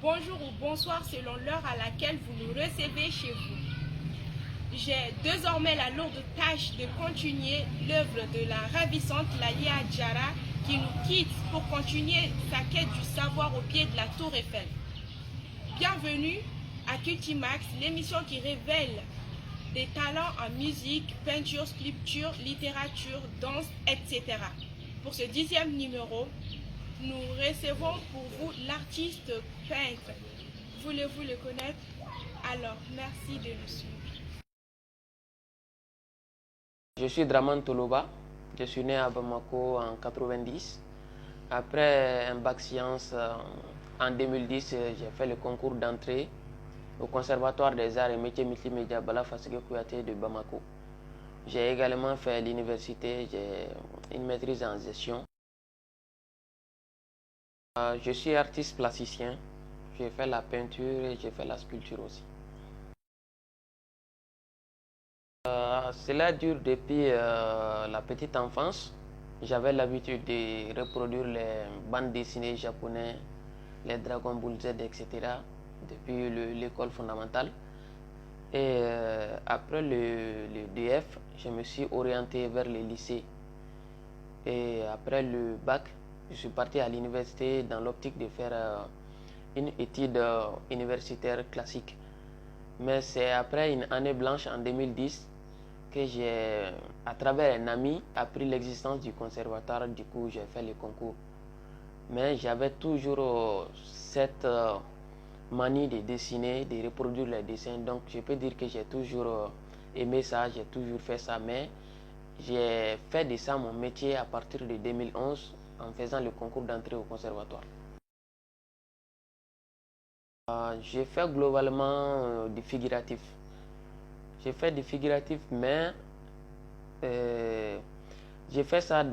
bonjour ou bonsoir selon l'heure à laquelle vous nous recevez chez vous. J'ai désormais la lourde tâche de continuer l'œuvre de la ravissante Lalia Djara qui nous quitte pour continuer sa quête du savoir au pied de la Tour Eiffel. Bienvenue à Cultimax, l'émission qui révèle des talents en musique, peinture, sculpture, littérature, danse, etc. Pour ce 10e numéro, nous recevons pour vous l'artiste peintre. Voulez-vous le connaître? Alors, merci de nous suivre. Je suis Draman Toloba, je suis né à Bamako en 90. Après un bac sciences en 2010, j'ai fait le concours d'entrée au Conservatoire des Arts et Métiers Multimédia Bala Fasige Kouyaté de Bamako. J'ai également fait l'université, j'ai une maîtrise en gestion. Je suis artiste plasticien, j'ai fait la peinture et j'ai fait la sculpture aussi. Cela dure depuis la petite enfance. J'avais l'habitude de reproduire les bandes dessinées japonaises, les Dragon Ball Z, etc. depuis l'école fondamentale. Et après le DF, je me suis orienté vers le lycée. Et après le bac, je suis parti à l'université dans l'optique de faire une étude universitaire classique. Mais c'est après une année blanche en 2010 que j'ai, à travers un ami, appris l'existence du conservatoire. Du coup, j'ai fait le concours. Mais j'avais toujours cette manie de dessiner, de reproduire les dessins. Donc, je peux dire que j'ai toujours aimé ça, j'ai toujours fait ça. Mais j'ai fait de ça mon métier à partir de 2011 en faisant le concours d'entrée au conservatoire. J'ai fait globalement du figuratif. J'ai fait du figuratif, mais euh, j'ai fait ça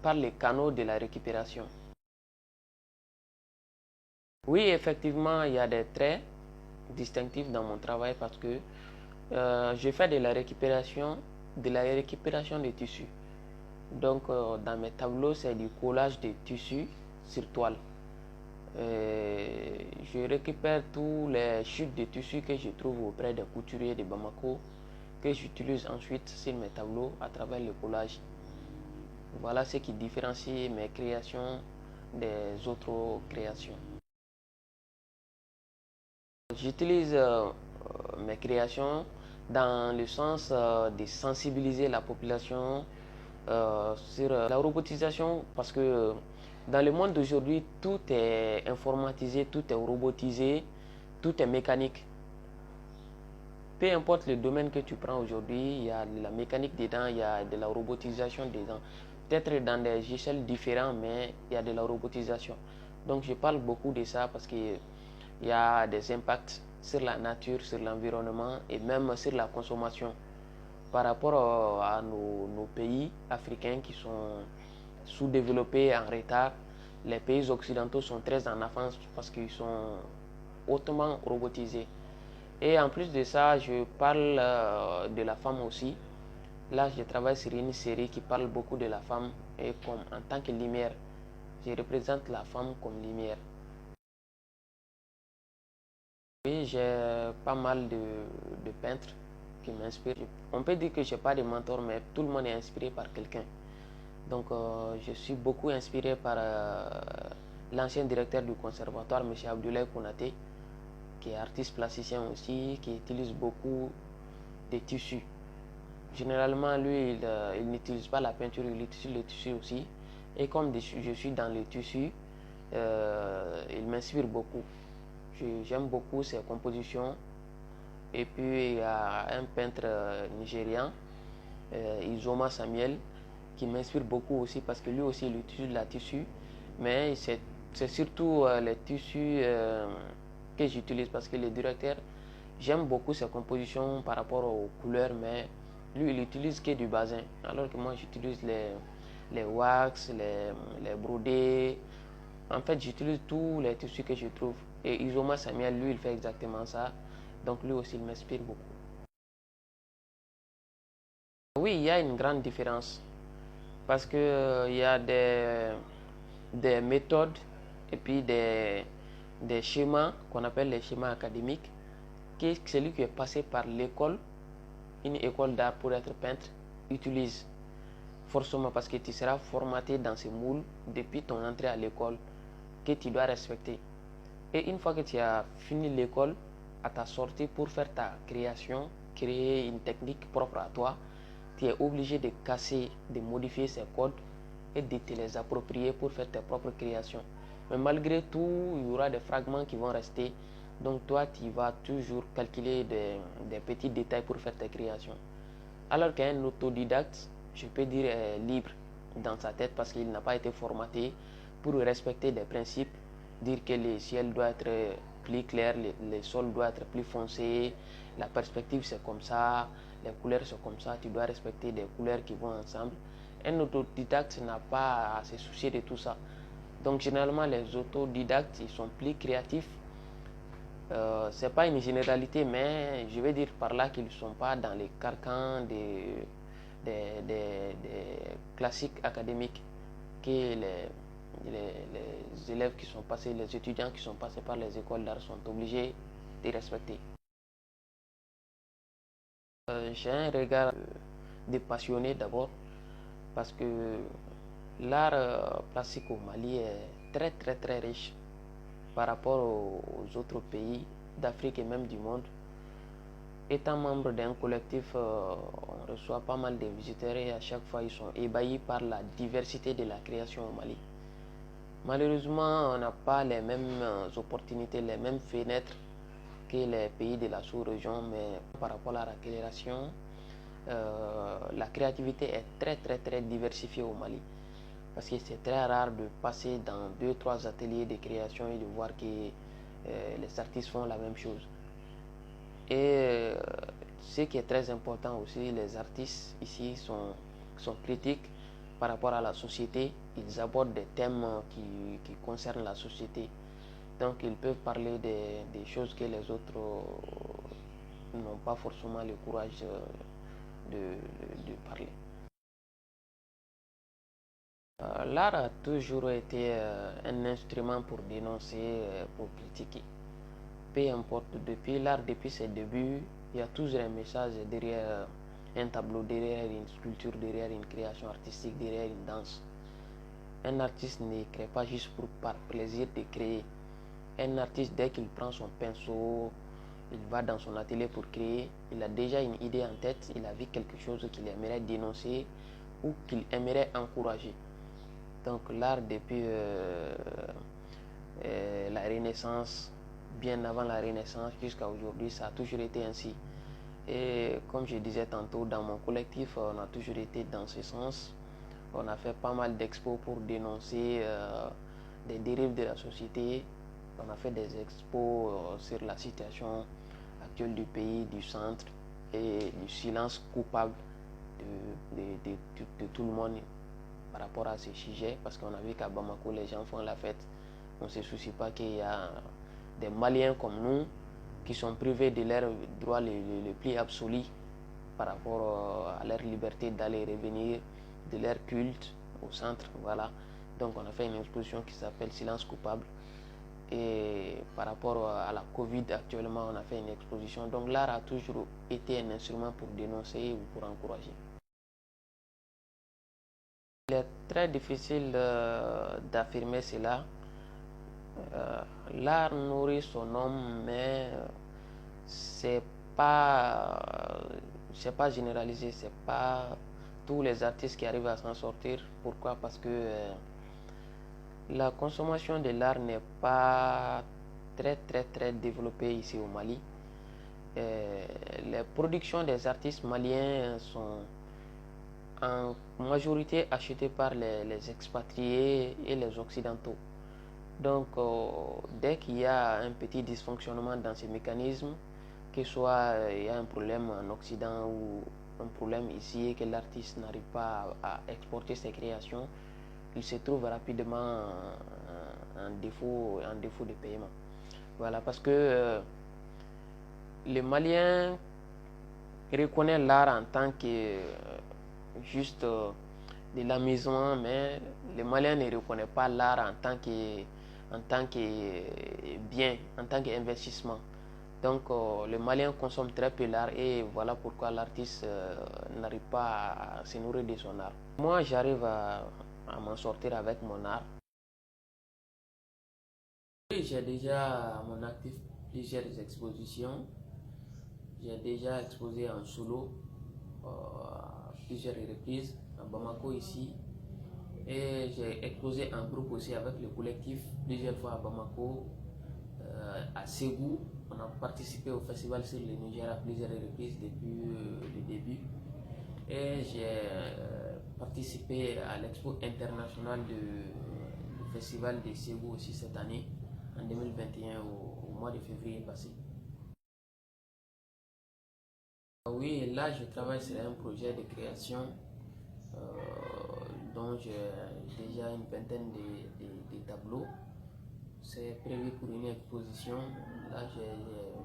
par les canaux de la récupération. Oui, effectivement, il y a des traits distinctifs dans mon travail parce que je fais de la récupération de tissus. Donc, dans mes tableaux, c'est du collage de tissus sur toile. Je récupère tous les chutes de tissus que je trouve auprès des couturiers de Bamako, que j'utilise ensuite sur mes tableaux à travers le collage. Voilà ce qui différencie mes créations des autres créations. J'utilise mes créations dans le sens de sensibiliser la population sur la robotisation parce que dans le monde d'aujourd'hui, tout est informatisé, tout est robotisé, tout est mécanique. Peu importe le domaine que tu prends aujourd'hui, il y a de la mécanique dedans, il y a de la robotisation dedans. Peut-être dans des échelles différentes, mais il y a de la robotisation. Donc je parle beaucoup de ça parce qu'il y a des impacts sur la nature, sur l'environnement et même sur la consommation par rapport à nos pays africains qui sont sous-développés, en retard. Les pays occidentaux sont très en avance parce qu'ils sont hautement robotisés. Et en plus de ça, je parle de la femme aussi. Là, je travaille sur une série qui parle beaucoup de la femme et comme en tant que lumière. Je représente la femme comme lumière. Oui, j'ai pas mal de peintres qui m'inspirent. On peut dire que je n'ai pas de mentor, mais tout le monde est inspiré par quelqu'un. Donc, je suis beaucoup inspiré par l'ancien directeur du conservatoire, M. Abdoulaye Konaté, qui est artiste plasticien aussi, qui utilise beaucoup de tissus. Généralement, lui, il n'utilise pas la peinture, il utilise le tissu aussi. Et comme je suis dans le tissu, il m'inspire beaucoup. J'aime beaucoup ses compositions. Et puis, il y a un peintre nigérian, Izoma Samuel, qui m'inspire beaucoup aussi parce que lui aussi, il utilise la tissu. Mais c'est surtout les tissus que j'utilise parce que le directeur, j'aime beaucoup ses compositions par rapport aux couleurs, mais lui, il utilise que du basin, alors que moi, j'utilise les wax, les brodés. En fait, j'utilise tous les tissus que je trouve. Et Isoma Samuel, lui, il fait exactement ça. Donc, lui aussi, il m'inspire beaucoup. Oui, il y a une grande différence parce que il y a des méthodes et puis des schémas qu'on appelle les schémas académiques, que celui qui est passé par l'école, une école d'art pour être peintre, utilise forcément, parce que tu seras formaté dans ces moules depuis ton entrée à l'école que tu dois respecter. Et une fois que tu as fini l'école, à ta sortie pour faire ta création, créer une technique propre à toi, tu es obligé de casser, de modifier ces codes et de te les approprier pour faire tes propres créations. Mais malgré tout, il y aura des fragments qui vont rester. Donc toi, tu vas toujours calculer des petits détails pour faire tes créations. Alors qu'un autodidacte, je peux dire, est libre dans sa tête parce qu'il n'a pas été formaté pour respecter des principes, dire que le ciel doit être plus clair, le sol doit être plus foncé, la perspective c'est comme ça, les couleurs c'est comme ça, tu dois respecter des couleurs qui vont ensemble. Un autodidacte n'a pas à se soucier de tout ça. Donc généralement les autodidactes, ils sont plus créatifs. C'est pas une généralité, mais je vais dire par là qu'ils ne sont pas dans les carcans des classiques académiques que les élèves qui sont passés, les étudiants qui sont passés par les écoles d'art sont obligés de respecter. J'ai un regard de passionné d'abord parce que l'art plastique au Mali est très riche par rapport aux autres pays d'Afrique et même du monde. Étant membre d'un collectif, on reçoit pas mal de visiteurs et à chaque fois ils sont ébahis par la diversité de la création au Mali. Malheureusement, on n'a pas les mêmes opportunités, les mêmes fenêtres que les pays de la sous-région, mais par rapport à la création, la créativité est très diversifiée au Mali. Parce que c'est très rare de passer dans 2-3 ateliers de création et de voir que les artistes font la même chose. Et ce qui est très important aussi, les artistes ici sont critiques par rapport à la société. Ils abordent des thèmes qui concernent la société. Donc ils peuvent parler des choses que les autres n'ont pas forcément le courage de parler. L'art a toujours été un instrument pour dénoncer, pour critiquer. Peu importe, depuis ses débuts, il y a toujours un message derrière un tableau, derrière une sculpture, derrière une création artistique, derrière une danse. Un artiste ne crée pas juste par plaisir de créer. Un artiste, dès qu'il prend son pinceau, il va dans son atelier pour créer, il a déjà une idée en tête, il a vu quelque chose qu'il aimerait dénoncer ou qu'il aimerait encourager. Donc l'art depuis la Renaissance, bien avant la Renaissance jusqu'à aujourd'hui, ça a toujours été ainsi. Et comme je disais tantôt, dans mon collectif, on a toujours été dans ce sens. On a fait pas mal d'expos pour dénoncer des dérives de la société. On a fait des expos sur la situation actuelle du pays, du centre et du silence coupable de tout le monde par rapport à ce sujet, parce qu'on a vu qu'à Bamako, les gens font la fête. On ne se soucie pas qu'il y a des Maliens comme nous qui sont privés de leurs droits les plus absolus par rapport à leur liberté d'aller et revenir, de leur culte au centre. Voilà. Donc on a fait une exposition qui s'appelle Silence coupable. Et par rapport à la Covid actuellement, on a fait une exposition. Donc l'art a toujours été un instrument pour dénoncer ou pour encourager. Il est très difficile d'affirmer cela. L'art nourrit son homme, mais c'est pas généralisé, c'est pas tous les artistes qui arrivent à s'en sortir. Pourquoi? Parce que la consommation de l'art n'est pas très développée ici au Mali. Les productions des artistes maliens sont en majorité achetées par les expatriés et les occidentaux. Donc, dès qu'il y a un petit dysfonctionnement dans ces mécanismes, que ce soit il y a un problème en Occident ou un problème ici et que l'artiste n'arrive pas à exporter ses créations, il se trouve rapidement en défaut de paiement. Voilà, parce que le Malien reconnaît l'art en tant que juste de l'amusement, mais le Malien ne reconnaît pas l'art en tant que en tant que bien, en tant qu'investissement. Donc le Malien consomme très peu l'art et voilà pourquoi l'artiste n'arrive pas à se nourrir de son art. Moi j'arrive à m'en sortir avec mon art. Oui, j'ai déjà à mon actif plusieurs expositions. J'ai déjà exposé en solo à plusieurs reprises à Bamako ici. Et j'ai exposé en groupe aussi avec le collectif plusieurs fois à Bamako, à Ségou. On a participé au festival sur le Niger à plusieurs reprises depuis le début. Et j'ai participé à l'expo internationale du festival de Ségou aussi cette année, en 2021, au mois de février passé. Oui, là je travaille sur un projet de création dont j'ai déjà une vingtaine de tableaux. C'est prévu pour une exposition. Là,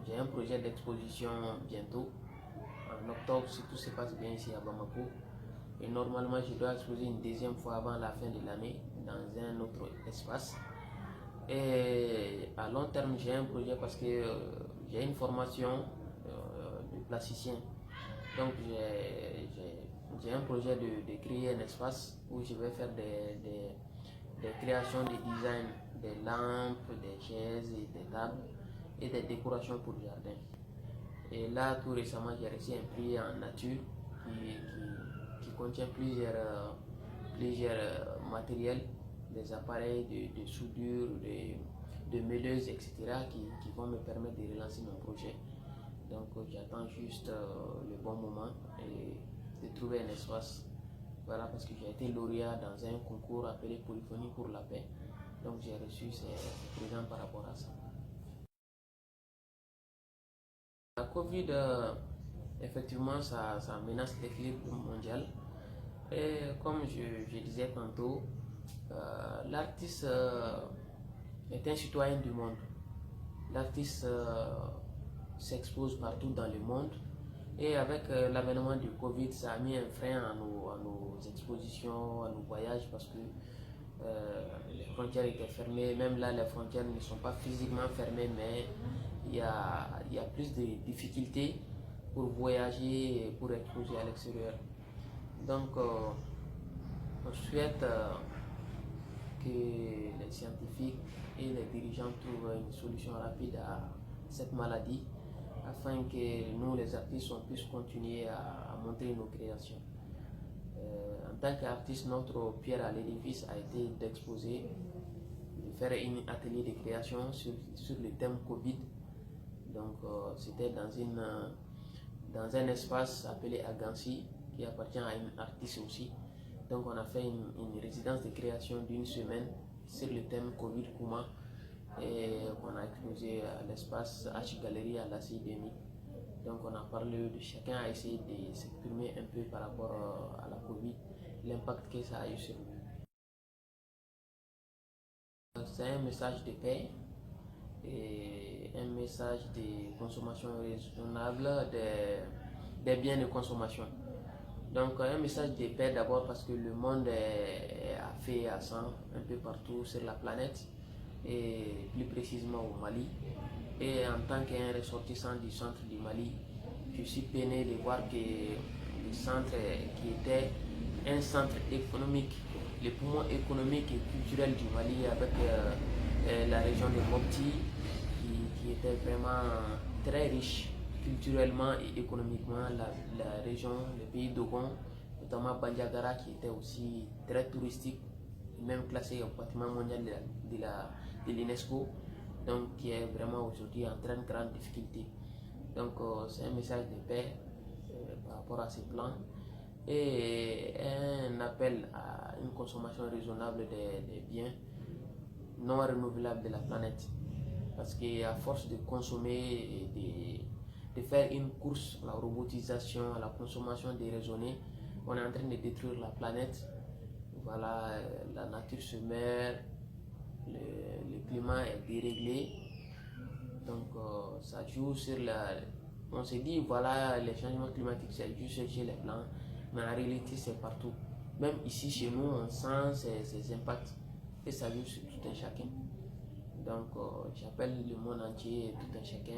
j'ai un projet d'exposition bientôt, en octobre, si tout se passe bien ici à Bamako. Et normalement, je dois exposer une deuxième fois avant la fin de l'année dans un autre espace. Et à long terme, j'ai un projet parce que j'ai une formation de plasticien. Donc, j'ai un projet de créer un espace où je vais faire des créations de design, des lampes, des chaises et des tables et des décorations pour le jardin. Et là, tout récemment, j'ai reçu un prix en nature qui contient plusieurs matériels, des appareils de soudure, de meuleuses, etc. qui vont me permettre de relancer mon projet. Donc j'attends juste le bon moment et de trouver un espace. Voilà, parce que j'ai été lauréat dans un concours appelé Polyphonie pour la paix. Donc j'ai reçu ces présents par rapport à ça. La Covid, effectivement, ça menace l'équilibre mondial. Et comme je disais tantôt, l'artiste est un citoyen du monde. L'artiste s'expose partout dans le monde. Et avec l'avènement du Covid, ça a mis un frein à nos expositions, à nos voyages, parce que les frontières étaient fermées. Même là, les frontières ne sont pas physiquement fermées, mais il y a plus de difficultés pour voyager et pour exposer à l'extérieur. Donc, on souhaite que les scientifiques et les dirigeants trouvent une solution rapide à cette maladie afin que nous, les artistes, on puisse continuer à montrer nos créations. En tant qu'artiste, notre pierre à l'édifice a été d'exposer, de faire un atelier de création sur le thème Covid. Donc, c'était dans un espace appelé Agansi, qui appartient à une artiste aussi. Donc, on a fait une résidence de création d'une semaine sur le thème Covid Kuma. Et on a exposé à l'espace H Galerie à la CIDEMI. Donc on a parlé de chacun a essayé de s'exprimer un peu par rapport à la Covid, l'impact que ça a eu sur nous. C'est un message de paix et un message de consommation raisonnable des biens de consommation. Donc un message de paix d'abord parce que le monde est à fait à sang un peu partout sur la planète, et plus précisément au Mali. Et en tant qu'un ressortissant du centre du Mali, je suis peiné de voir que le centre qui était un centre économique, le poumon économique et culturel du Mali avec la région de Mopti qui était vraiment très riche culturellement et économiquement, la région, le pays d'Ogon, notamment Bandiagara qui était aussi très touristique, même classé au patrimoine mondial de l'UNESCO, donc qui est vraiment aujourd'hui en très grande difficulté. Donc c'est un message de paix par rapport à ces plans et un appel à une consommation raisonnable des biens non renouvelables de la planète. Parce qu'à force de consommer et de faire une course à la robotisation, à la consommation déraisonnée, on est en train de détruire la planète. Voilà, la nature se meurt, le climat est déréglé. Donc ça joue sur on se dit voilà, les changements climatiques c'est juste chez les blancs, mais en réalité c'est partout. Même ici chez nous on sent ces impacts et ça joue sur tout un chacun. Donc j'appelle le monde entier et tout un chacun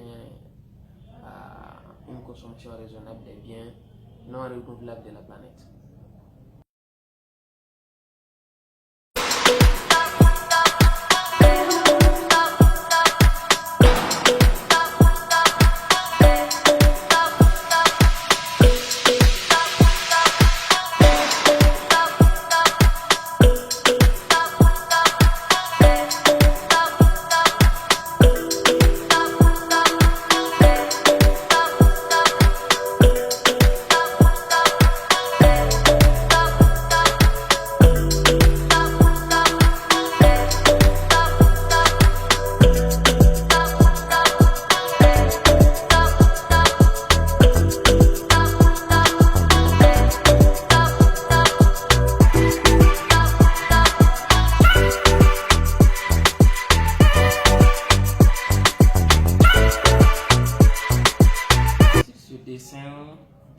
à une consommation raisonnable des biens non renouvelables de la planète.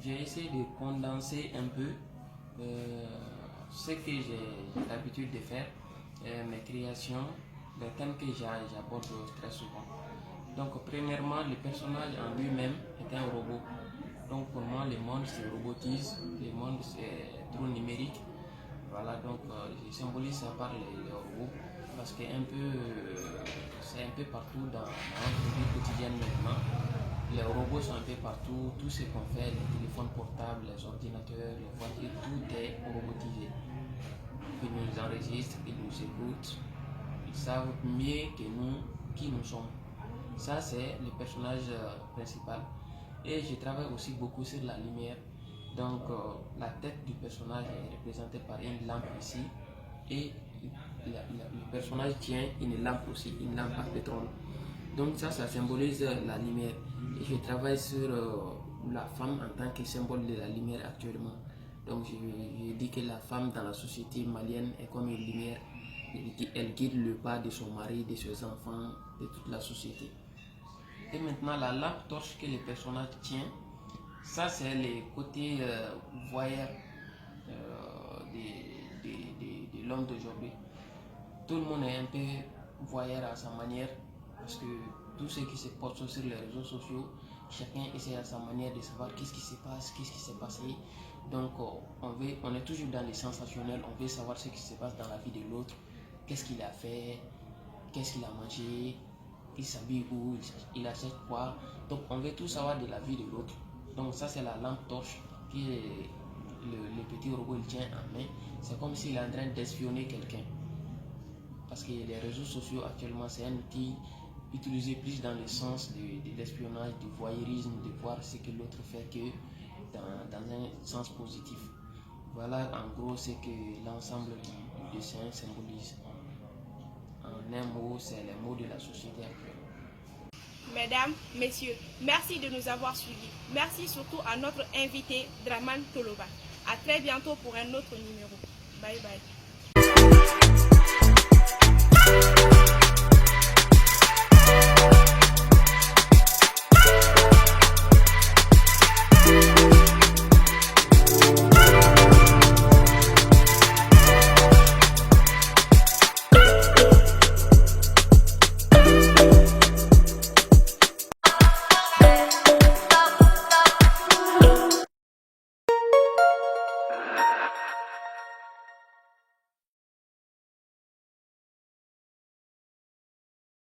J'ai essayé de condenser un peu ce que j'ai l'habitude de faire, mes créations, les thèmes que j'aborde très souvent. Donc premièrement, le personnage en lui-même est un robot. Donc pour moi, le monde se robotise, le monde c'est trop numérique. Voilà, donc je symbolise ça par les robots parce que c'est un peu partout dans notre vie quotidienne maintenant. Les robots sont un peu partout, tout ce qu'on fait, les téléphones portables, les ordinateurs, les voitures, tout est robotisé. Ils nous enregistrent, ils nous écoutent, ils savent mieux que nous qui nous sommes. Ça c'est le personnage principal. Et je travaille aussi beaucoup sur la lumière. Donc la tête du personnage est représentée par une lampe ici et le personnage tient une lampe aussi, une lampe à pétrole. Donc ça symbolise la lumière. Et je travaille sur la femme en tant que symbole de la lumière actuellement. Donc je dis que la femme dans la société malienne est comme une lumière. Elle guide le pas de son mari, de ses enfants, de toute la société. Et maintenant la lampe torche que le personnage tient, ça c'est le côté voyeur de l'homme d'aujourd'hui. Tout le monde est un peu voyeur à sa manière parce que tout ce qui se poste sur les réseaux sociaux, chacun essaie à sa manière de savoir qu'est-ce qui se passe, qu'est-ce qui s'est passé. Donc on est toujours dans les sensationnels, on veut savoir ce qui se passe dans la vie de l'autre, qu'est-ce qu'il a fait, qu'est-ce qu'il a mangé, il s'habille où, il achète quoi. Donc on veut tout savoir de la vie de l'autre. Donc ça c'est la lampe torche que le petit robot il tient en main. C'est comme s'il est en train d'espionner quelqu'un. Parce que les réseaux sociaux actuellement c'est un outil utilisé plus dans le sens de l'espionnage, du voyeurisme, de voir ce que l'autre fait que dans un sens positif. Voilà en gros ce que l'ensemble du dessin symbolise. En un mot, c'est les mots de la société actuelle. Mesdames, messieurs, merci de nous avoir suivis. Merci surtout à notre invité Draman Toloba. À très bientôt pour un autre numéro. Bye bye.